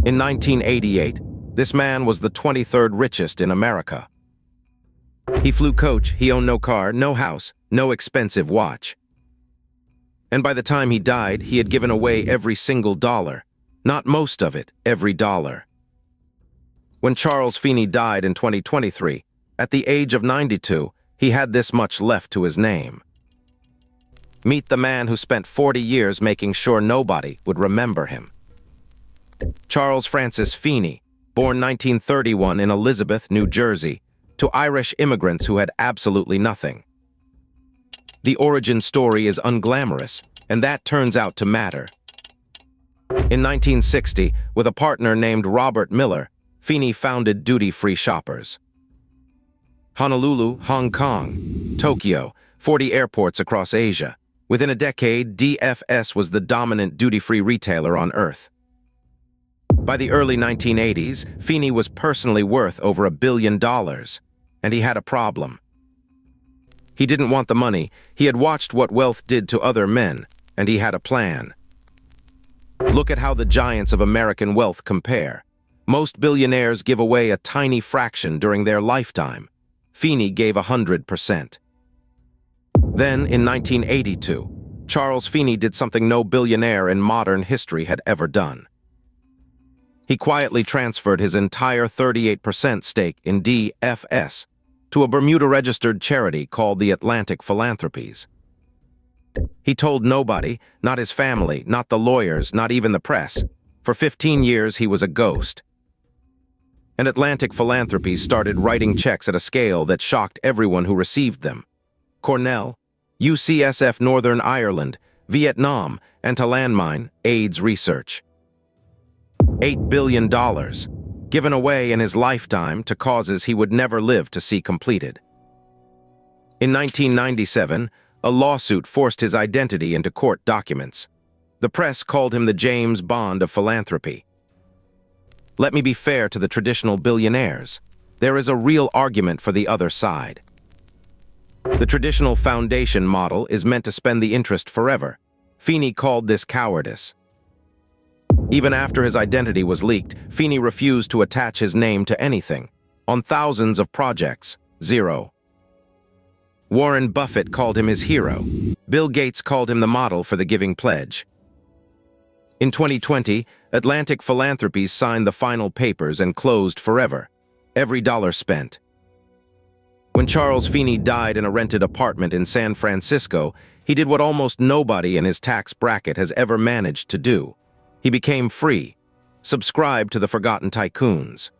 In 1988, this man was the 23rd richest in America. He flew coach, he owned no car, no house, no expensive watch. And by the time he died, he had given away every single dollar. Not most of it, every dollar. When Charles Feeney died in 2023, at the age of 92, he had this much left to his name. Meet the man who spent 40 years making sure nobody would remember him. Charles Francis Feeney, born 1931 in Elizabeth, New Jersey, to Irish immigrants who had absolutely nothing. The origin story is unglamorous, and that turns out to matter. In 1960, with a partner named Robert Miller, Feeney founded Duty-Free Shoppers. Honolulu, Hong Kong, Tokyo, 40 airports across Asia. Within a decade, DFS was the dominant duty-free retailer on Earth. By the early 1980s, Feeney was personally worth over $1 billion, and he had a problem. He didn't want the money. He had watched what wealth did to other men, and he had a plan. Look at how the giants of American wealth compare. Most billionaires give away a tiny fraction during their lifetime. Feeney gave 100%. Then, in 1982, Charles Feeney did something no billionaire in modern history had ever done. He quietly transferred his entire 38% stake in DFS to a Bermuda-registered charity called the Atlantic Philanthropies. He told nobody, not his family, not the lawyers, not even the press. For 15 years, he was a ghost. And Atlantic Philanthropies started writing checks at a scale that shocked everyone who received them. Cornell, UCSF Northern Ireland, Vietnam, anti-landmine, AIDS research. $8 billion, given away in his lifetime to causes he would never live to see completed. In 1997, a lawsuit forced his identity into court documents. The press called him the James Bond of philanthropy. Let me be fair to the traditional billionaires. There is a real argument for the other side. The traditional foundation model is meant to spend the interest forever. Feeney called this cowardice. Even after his identity was leaked, Feeney refused to attach his name to anything. On thousands of projects, zero. Warren Buffett called him his hero. Bill Gates called him the model for the Giving Pledge. In 2020, Atlantic Philanthropies signed the final papers and closed forever. Every dollar spent. When Charles Feeney died in a rented apartment in San Francisco, he did what almost nobody in his tax bracket has ever managed to do. He became free, subscribed to the Forgotten Tycoons.